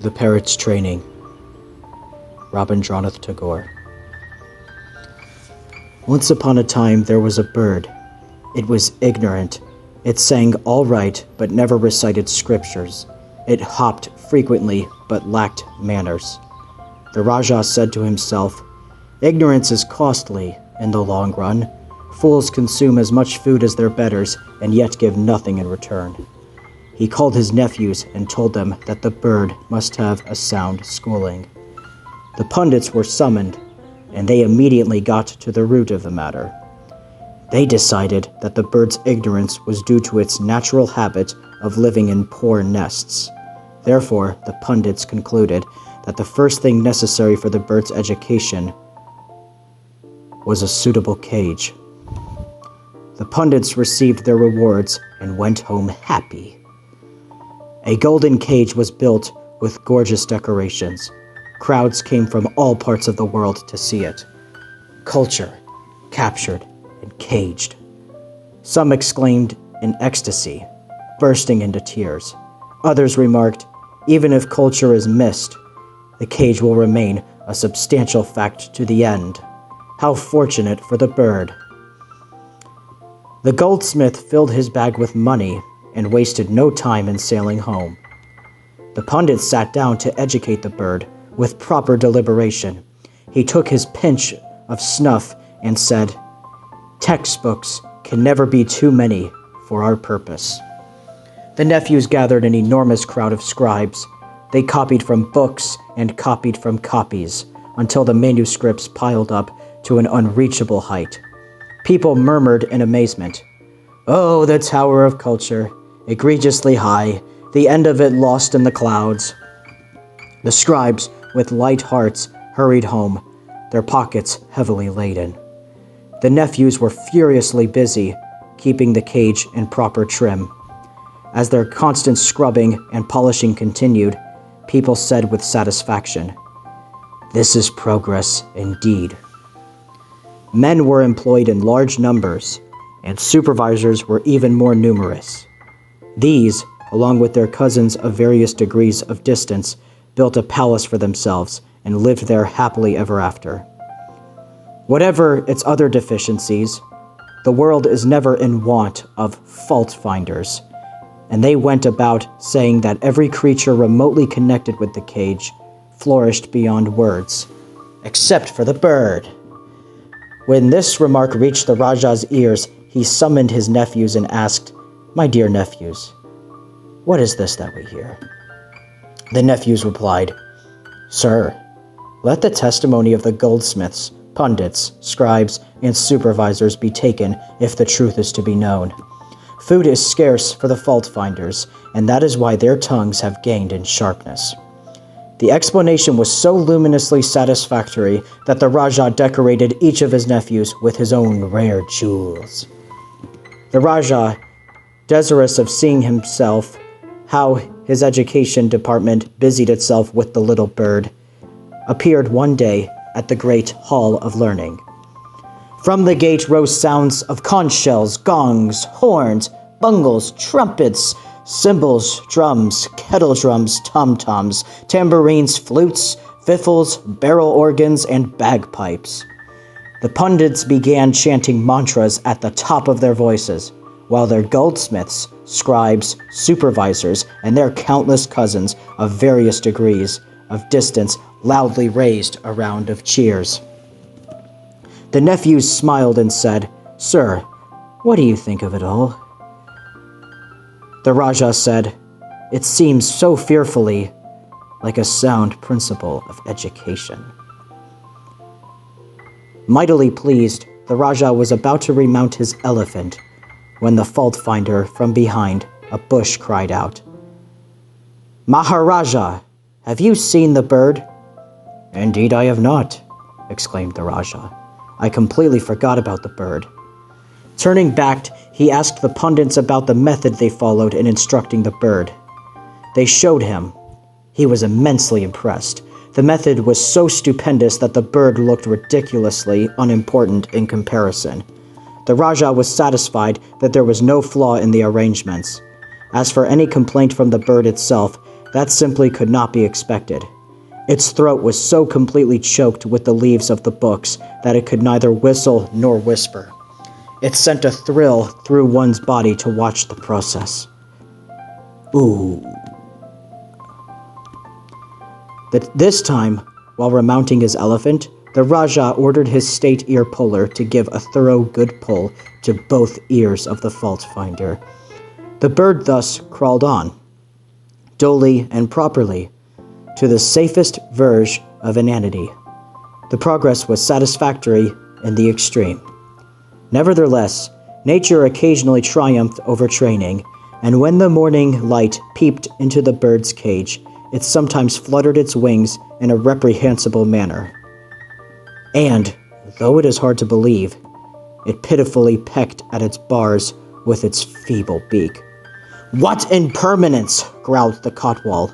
The Parrot's Training. Rabindranath Tagore. Once upon a time there was a bird. It was ignorant. It sang all right, but never recited scriptures. It hopped frequently, but lacked manners. The Raja said to himself, "Ignorance is costly in the long run. Fools consume as much food as their betters, and yet give nothing in return." He called his nephews and told them that the bird must have a sound schooling. The pundits were summoned, and they immediately got to the root of the matter. They decided that the bird's ignorance was due to its natural habit of living in poor nests. Therefore, the pundits concluded that the first thing necessary for the bird's education was a suitable cage. The pundits received their rewards and went home happy. A golden cage was built with gorgeous decorations. Crowds came from all parts of the world to see it. Culture, captured and caged. Some exclaimed in ecstasy, bursting into tears. Others remarked, "Even if culture is missed, the cage will remain a substantial fact to the end. How fortunate for the bird." The goldsmith filled his bag with money and wasted no time in sailing home. The pundit sat down to educate the bird with proper deliberation. He took his pinch of snuff and said, "Textbooks can never be too many for our purpose." The nephews gathered an enormous crowd of scribes. They copied from books and copied from copies until the manuscripts piled up to an unreachable height. People murmured in amazement, "Oh, the Tower of Culture, egregiously high, the end of it lost in the clouds." The scribes, with light hearts, hurried home, their pockets heavily laden. The nephews were furiously busy, keeping the cage in proper trim. As their constant scrubbing and polishing continued, people said with satisfaction, "This is progress indeed." Men were employed in large numbers, and supervisors were even more numerous. These, along with their cousins of various degrees of distance, built a palace for themselves and lived there happily ever after. Whatever its other deficiencies, the world is never in want of fault-finders, and they went about saying that every creature remotely connected with the cage flourished beyond words, except for the bird. When this remark reached the Raja's ears, he summoned his nephews and asked, "My dear nephews, what is this that we hear?" The nephews replied, "Sir, let the testimony of the goldsmiths, pundits, scribes, and supervisors be taken if the truth is to be known. Food is scarce for the fault-finders, and that is why their tongues have gained in sharpness." The explanation was so luminously satisfactory that the Raja decorated each of his nephews with his own rare jewels. The Raja, desirous of seeing himself how his education department busied itself with the little bird, appeared one day at the great hall of learning. From the gate rose sounds of conch shells, gongs, horns, bungles, trumpets, cymbals, drums, kettle drums, tom-toms, tambourines, flutes, fiddles, barrel organs, and bagpipes. The pundits began chanting mantras at the top of their voices, while their goldsmiths, scribes, supervisors, and their countless cousins of various degrees of distance loudly raised a round of cheers. The nephews smiled and said, "Sir, what do you think of it all?" The Raja said, "It seems so fearfully like a sound principle of education." Mightily pleased, the Raja was about to remount his elephant when the fault-finder from behind a bush cried out, "Maharaja, have you seen the bird?" "Indeed I have not," exclaimed the Raja. "I completely forgot about the bird." Turning back, he asked the pundits about the method they followed in instructing the bird. They showed him. He was immensely impressed. The method was so stupendous that the bird looked ridiculously unimportant in comparison. The Raja was satisfied that there was no flaw in the arrangements. As for any complaint from the bird itself, That simply could not be expected. Its throat was so completely choked with the leaves of the books that it could neither whistle nor whisper. It sent a thrill through one's body to watch the process. Ooh. This time, while remounting his elephant, the Raja ordered his state ear puller to give a thorough good pull to both ears of the fault finder. The bird thus crawled on, dully and properly, to the safest verge of inanity. The progress was satisfactory in the extreme. Nevertheless, nature occasionally triumphed over training, and when the morning light peeped into the bird's cage, it sometimes fluttered its wings in a reprehensible manner. And, though it is hard to believe, it pitifully pecked at its bars with its feeble beak. "What impermanence!" growled the Kotwal.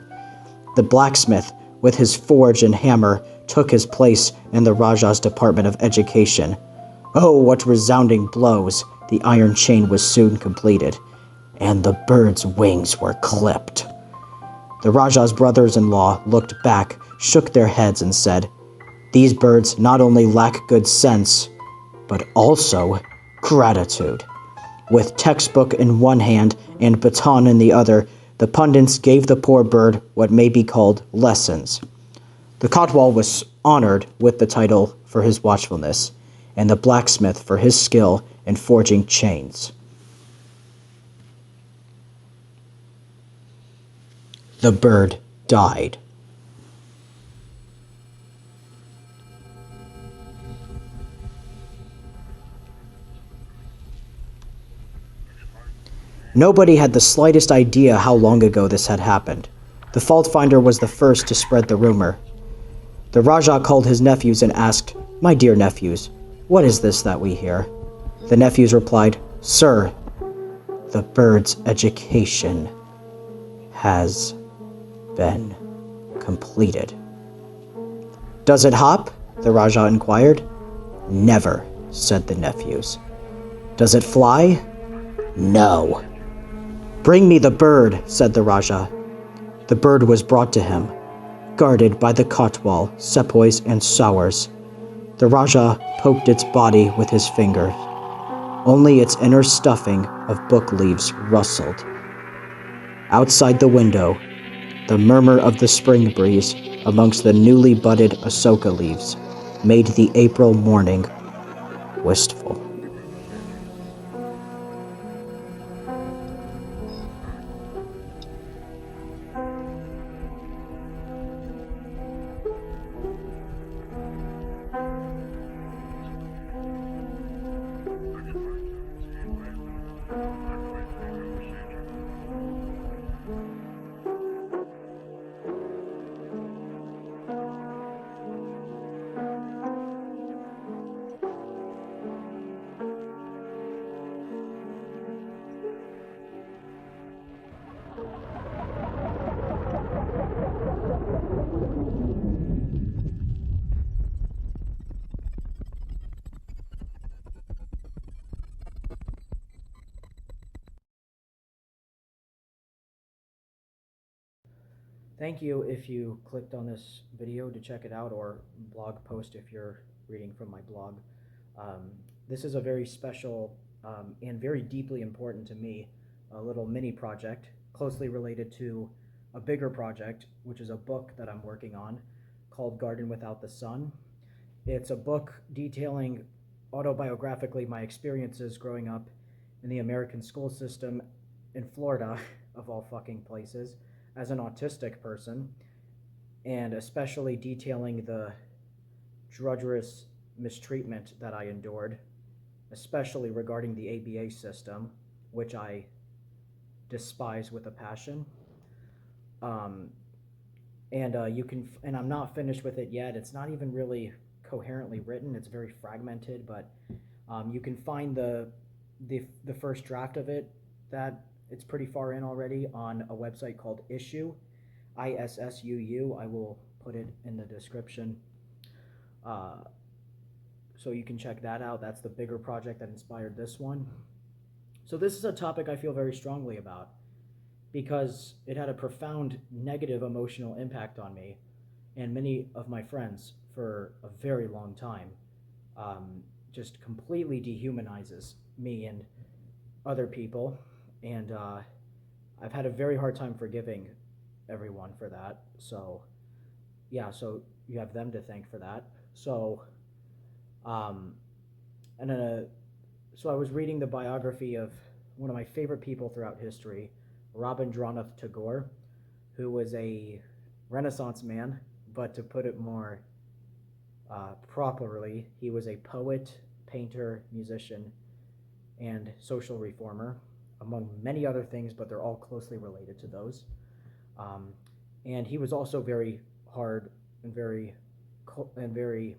The blacksmith, with his forge and hammer, took his place in the Raja's Department of Education. Oh, what resounding blows! The iron chain was soon completed, and the bird's wings were clipped. The Raja's brothers-in-law looked back, shook their heads, and said, "These birds not only lack good sense, but also gratitude." With textbook in one hand and baton in the other, the pundits gave the poor bird what may be called lessons. The Kotwal was honored with the title for his watchfulness, and the blacksmith for his skill in forging chains. The bird died. Nobody had the slightest idea how long ago this had happened. The fault finder was the first to spread the rumor. The Raja called his nephews and asked, "My dear nephews, what is this that we hear?" The nephews replied, "Sir, the bird's education has been completed." "Does it hop?" the Raja inquired. "Never," said the nephews. "Does it fly?" "No." "Bring me the bird," said the Raja. The bird was brought to him, guarded by the Kotwal, sepoys, and sowars. The Raja poked its body with his finger. Only its inner stuffing of book leaves rustled. Outside the window, the murmur of the spring breeze amongst the newly budded asoka leaves made the April morning wistful. Thank you if you clicked on this video to check it out, or blog post if you're reading from my blog. This is a very special and very deeply important to me, a little mini project closely related to a bigger project, which is a book that I'm working on called Garden Without the Sun. It's a book detailing autobiographically my experiences growing up in the American school system in Florida, of all fucking places, as an autistic person, and especially detailing the drudgerous mistreatment that I endured, especially regarding the ABA system, which I despise with a passion. And I'm not finished with it yet. It's not even really coherently written. It's very fragmented, but you can find the first draft of it, that it's pretty far in already, on a website called Issuu, ISSUU. I will put it in the description. So you can check that out. That's the bigger project that inspired this one. So this is a topic I feel very strongly about, because it had a profound negative emotional impact on me and many of my friends for a very long time. Just completely dehumanizes me and other people, and I've had a very hard time forgiving everyone for that. So, yeah, so you have them to thank for that. So, um, and then, so I was reading the biography of one of my favorite people throughout history, Rabindranath Tagore, who was a Renaissance man, but to put it more properly, he was a poet, painter, musician, and social reformer, among many other things, but they're all closely related to those. Um, and he was also very hard and very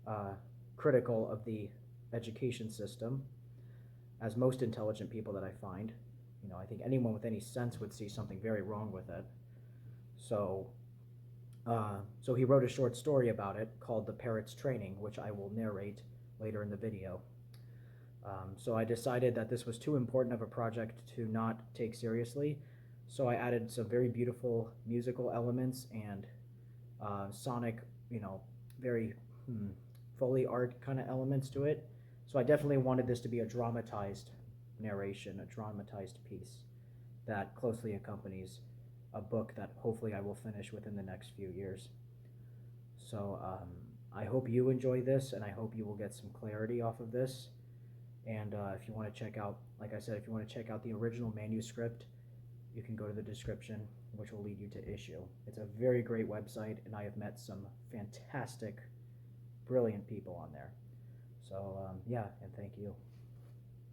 uh, critical of the education system, as most intelligent people that I find. I think anyone with any sense would see something very wrong with it. So, so he wrote a short story about it called "The Parrot's Training," which I will narrate later in the video. So I decided that this was too important of a project to not take seriously. So I added some very beautiful musical elements and sonic, very Foley art kind of elements to it. So I definitely wanted this to be a dramatized narration, a dramatized piece that closely accompanies a book that hopefully I will finish within the next few years. So I hope you enjoy this, and I hope you will get some clarity off of this. And if you want to check out, like I said, if you want to check out the original manuscript, you can go to the description, which will lead you to issue. It's a very great website, and I have met some fantastic, brilliant people on there. So, yeah, and thank you.